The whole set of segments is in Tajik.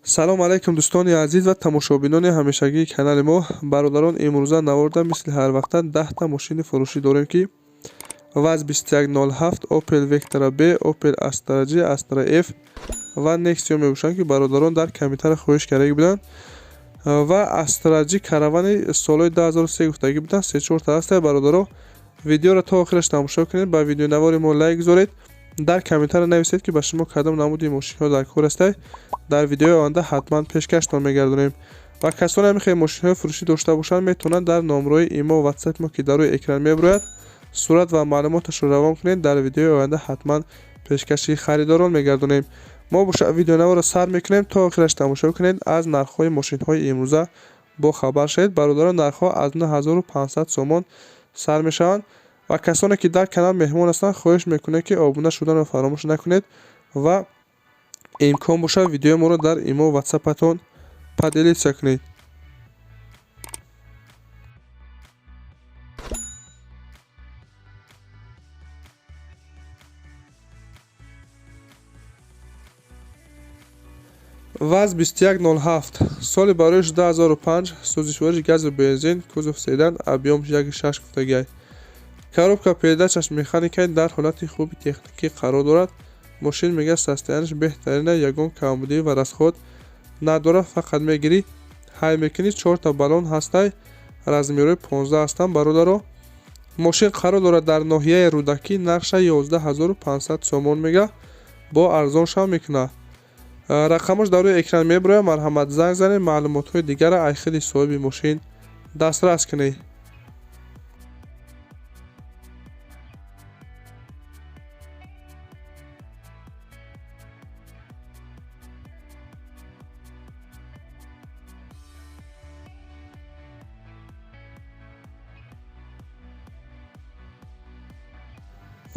салом алайкум дӯстони азиз ва тамошобинони ҳамешагии канали мо. Бародарон, имрӯза наворда мисли ҳар вақта 10та мошини фурӯшӣ дорем ки ВАЗ 2107, Opel Vectra B, Opel Astra G, Astra F ва Nexio мебошанд ки бародарон дар комментария хоҳиш кардаги буданд. Ва Astra G каравани солҳои 2003 гуфтагӣ буданд. 3-4 та ҳастанд бародаро. Видеоро то охираш тамошо кунед. Ба видеонавори мо лайк гузоред. Дар комментария нависед ки ба шумо кадом намуди мошинҳо дар кор астанд. дар видеои оянда ҳатман пешкаштон мегардонем. Ва касоне мехоҳед мошинҳои фурӯшӣ дошта бошанд, метавонанд дар номрои имо ва WhatsApp мо ки дар рӯи экран мебурояд сурат ва маълумоташро равон кунед. дар видеои оянда ҳатман пешкаши харидорон мегардонем. мо боша видеонавора сар мекунем. то охираш тамошо кунед. аз нархҳои мошинҳои имрӯза бохабар шавед. бародарон, нархҳо аз 9500 сомон сар мешаванд. ва касоне ки дар канал меҳмон ҳастанд, хоҳиш мекунем ки обуна шуданро фаромӯш накунед ва имкон бошад видеои моро дар имо WhatsApp-атон поделиса кунед. ВАЗ 2107 соли бароиш 2005, сӯзишвориш газу бензин, кузов седан, объёмш 1.6 гуфтагиай. коробка передачаш механикаи дар ҳолати хуби техникӣ қарор дорад. мошин мега состояниш беҳтарина, ягон камбудӣ ва расход надорад. фақат мегирӣ ҳай мекунӣ. 4 та баллон ҳастай, размерҳои 15 ҳастанд бародаро. мошин қарор дорад дар ноҳияи рӯдакӣ. нарша 11500 сомон мега, бо арзоншам мекунад. рақамаш дар рӯи экран мебурояд. марҳамат занг занед, маълумотҳои дигарро аз худи соҳиби мошин дастрас кунед.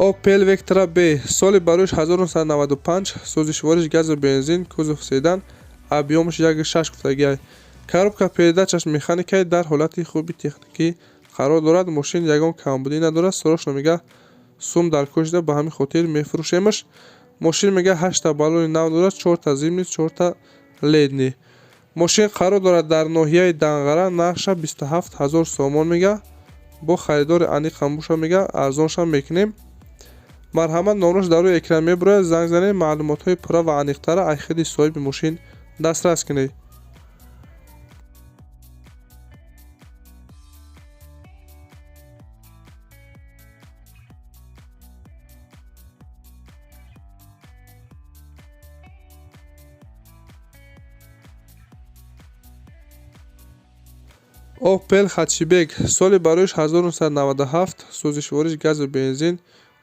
Opel Vectra B соли бароиш 1995, сӯзишвориш газу бензин, кузов седан, объёмш 1.6 гуфтагиай. коробка передачаш механикаи дар ҳолати хуби техникӣ қарор дорад. мошин ягон камбудӣ надорад. срочно мега сум дар кӯшида, ба ҳамин хотир мефурӯшемаш. мошин мега 8 та баллони нав дорад, 4 та зимни, 4 та ледни. мошин қарор дорад дар ноҳияи Данғара. нарша 27000 сомон мега, бо харидори аниқам боша мега арзоншам мекунем. марҳамат, номрош дар рӯи экран мебурояд. занг занед, маълумотҳои пурра ва аниқтара аз худи соҳиби мошин дастрас кунед. Opel Hatchback соли бароиш 1997, сӯзишвориш газу бензин,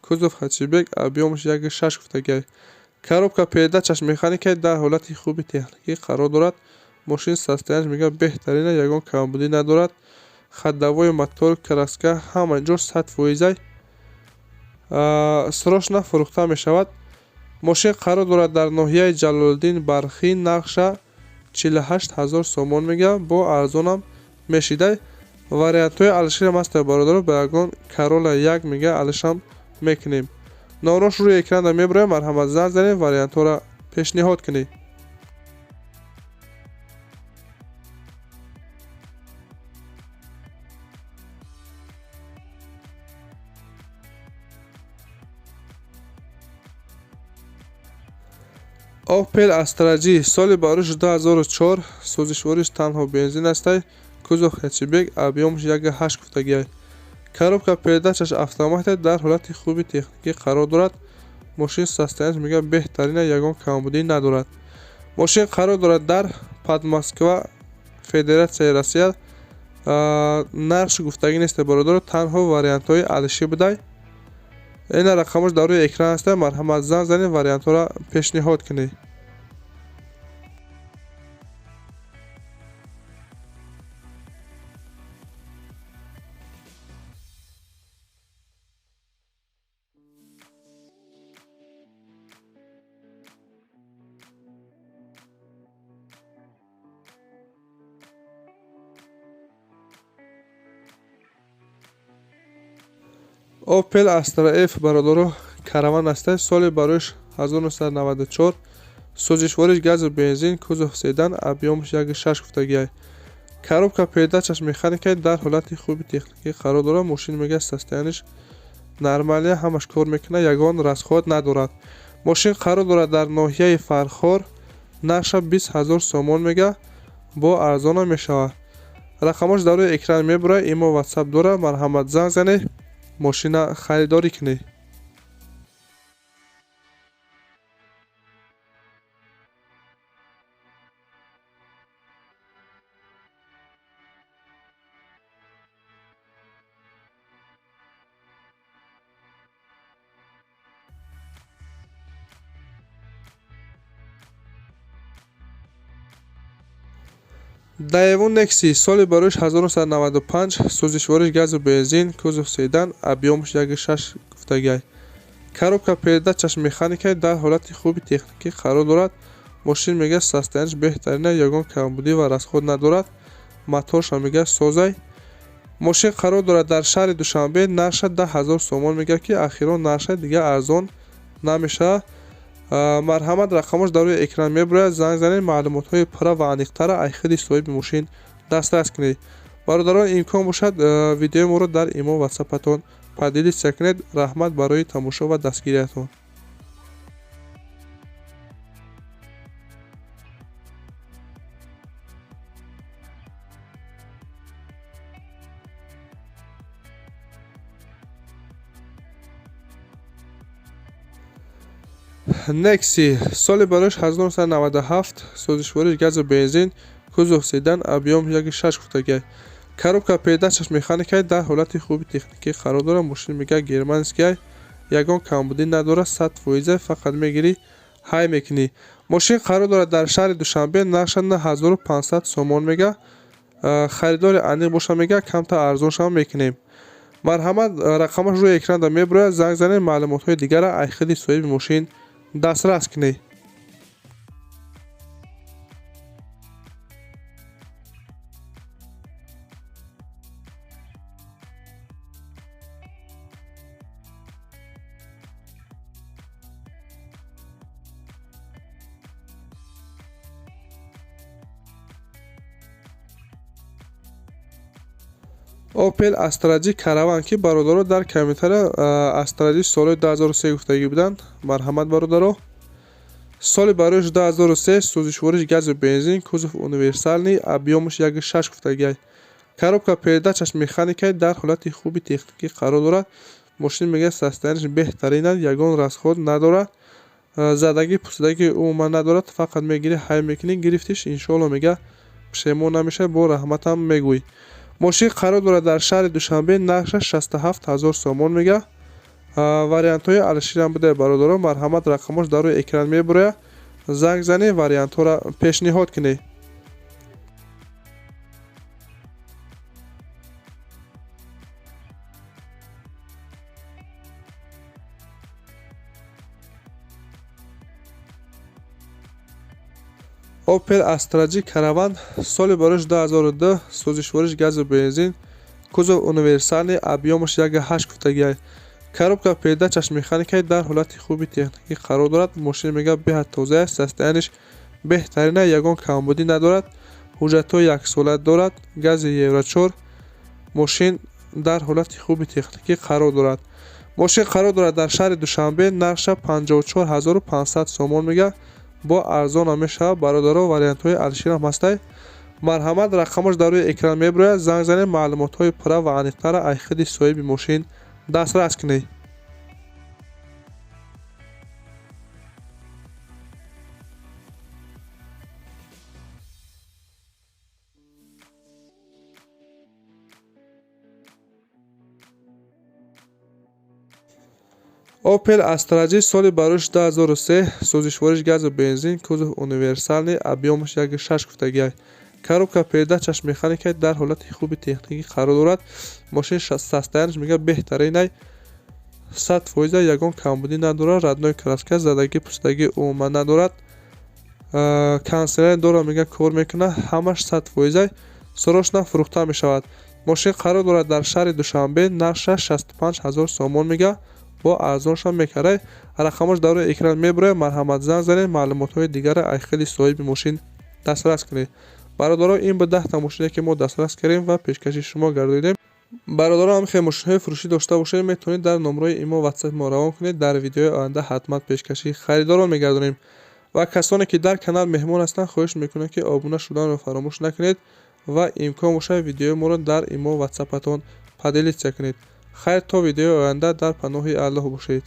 кузов Hatchback, объёмш 1.6 гуфтагиай. коробка передачаш механикаи дар ҳолати хуби техникӣ қарор дорад. мошин состояниш мега беҳтарина, ягон камбудӣ надорад. хатдавои мотор, краска ҳама ҷо 100%. срочно фурӯхта мешавад. мошин қарор дорад дар ноҳияи Ҷалолиддин Бархӣ. нарша 48000 сомон мега, бо арзонам мешидай. вариантҳои алиширам ҳастанд бародаро. ба ягон Corolla 1 мега алишам мекунем. номрош рӯи экрана мебурояд. марҳамат, занг занед, вариантҳоро пешниҳод кунед. Opel Astra G соли бароиш 2004, сӯзишвориш танҳо бензин астай, кузов Hatchback, объёмш 1.8 гуфтагиай. коробка передачаш автомате дар ҳолати хуби техникӣ қарор дорад. мошин состояниш мега беҳтарина, ягон камбудӣ надорад. мошин қарор дорад дар Подмосква, Федератсияи Россия. нархш гуфтагӣ нест бародаро. танҳо вариантҳои алиши будай. ина рақамаш дар рӯи экран аст. марҳамат, занг занед, вариантҳоро пешниҳод кунед. Opel Astra F бародаро караван астай. соли бароиш 1994, сӯзишвориш газу бензин, кузов седан, объёмаш 1.6 гуфтагӣ. Коробка передачаш механикаи дар ҳолати хуби техникӣ қарор дорад. Мошин мегӯяд состояниш нормалия, ҳамаш кор мекунад, ягон расход надорад. Мошин қарор дорад дар ноҳияи Фархор. Нарша 20 000 сомон мега, бо арзона мешавад. Рақамаш дар рӯи экран мебурад. Имо WhatsApp дорад. Марҳамат занг занед, мошина харидорӣ кунед. Daewoo Nexi соли бароиш 1995, сӯзишвориш газу бензин, кузов седан, объёмаш 1.6 гуфтагӣ. Коробка передачаш механикаи дар ҳолати хуби техникӣ қарор дорад. Мошин мегӯяд состояниш беҳтарин аст, ягон камбудӣ ва расход надорад. Моторша мегӯяд созай. Мошин қарор дорад дар шаҳри Душанбе. Нарша 10 000 сомон мегӯяд, ки ахирон нарша дигар арзон намешавад. Марҳамат, рақамаш дар рӯи экран мебурад. Занг занед, маълумотҳои пурра ва аниқтара аз худи соҳиби мошин дастрас кунед. Бародарон, имкон бошад видеои моро дар имо WhatsApp-атон падилиста кунед. раҳмат барои тамошо ва дастгириятон. Nexi соли бароиш 1997, сӯзишвориш газу бензин, кузов седан, объём 1.6 гуфтагӣ. Коробка передачаш механикаи дар ҳолати хуби техникӣ қарор дорад. Мошин мегӯяд германския, ягон камбудӣ надорад. 100% фақат мегирӣ, ҳай мекунӣ. Мошин қарор дорад дар шаҳри Душанбе. Нарша 9500 сомон мега. харидори аниқ боша мега, камтар арзоншава мекунем. Марҳамат, рақамаш рӯи экранда мебурад. Занг занед, маълумотҳои дигара аз худи соҳиби мошин дастрас кунед. Opel Astra-G Caravan, ки бародаро дар комментария Astra-G соли 2003 гуфтагӣ буданд. Марҳамат бародаро. соли бароиш 2003, сӯзишвориш газу бензин, кузов универсалный, объёмаш 1.6 гуфтагӣ. Коробка передачаш механикаи дар ҳолати хуби техникӣ қарор дорад. Мошин мегӯяд состояниш беҳтарин аст, ягон расход надорад. задагӣ пусдагӣ умуман надорад. Фақат мегирӣ, ҳай мекунӣ. гирифтиш иншоалло мега пушаймон намешавӣ. бо раҳматам мегӯй. мошин қарор дорад дар шаҳри Душанбе. Нарша 67 000 сомон мега. вариантҳои алиширам буда бародарон. марҳамат, рақамаш дар рӯи экран мебурад. занг занед, вариантҳоро пешниҳод кунед. Opel Astra-G Caravan соли бароиш 2002, сӯзишвориш газу бензин, кузов универсалный, объёмаш 1.8 гуфтагӣ. коробка передачаш механикаи дар ҳолати хуби техникӣ қарор дорад. мошин мегӯяд беҳад тоза аст, состояниш беҳтарин аст, ягон камбудӣ надорад. ҳуҷҷатҳои яксола дорад. гази Евро 4. мошин дар ҳолати хуби техникӣ қарор дорад. мошин қарор дорад дар шаҳри Душанбе. нарша 54 500 сомон мега. бо арзона мешавад. бародаро, вариантҳои алиширам ҳастанд. марҳамат, рақамаш дар рӯи экран мебурад. занг занед, маълумотҳои пурра ва аниқтара аз худи соҳиби мошин дастрас кунед. Opel Astra-G соли бароиш 2003, сӯзишвориш газу бензин, кузов универсалный, объёмаш 1.6 гуфтагӣ. коробка передачаш механикаи дар ҳолати хуби техникӣ қарор дорад. мошин состояниш мега беҳтарин аст, 100% ягон камбудӣ надорад. радной краска, задагӣ пустагӣ умуман надорад. консилери дора мега кор мекунад. ҳамаш 100% срочно фурӯхта мешавад. мошин қарор дорад дар шаҳри Душанбе. нарша 65 000 сомон мега. бо арзоншон мекард. Рақамаш дар рӯи экран мебурад. Марҳамат занг занед, маълумотҳои дигарро аз хели соҳиби мошин дастрас кунед. бародарон, ин ба 10 та мошине ки мо дастрас кардем ва пешкаши шумо гардонидем. бародарон, ҳамихел мошинҳои фурӯшӣ дошта бошед, метавонед дар номерои имо WhatsApp мо равон кунед. дар видеои оянда ҳатман пешкаши харидорон мегардонем. ва касоне ки дар канал меҳмон ҳастанд, хоҳиш мекунам ки обуна шуданро фаромӯш накунед ва имкон бошад видеои моро дар имо WhatsApp-атон поделитсия кунед. хайр, то видеои оянда дар паноҳи Аллоҳ бошед.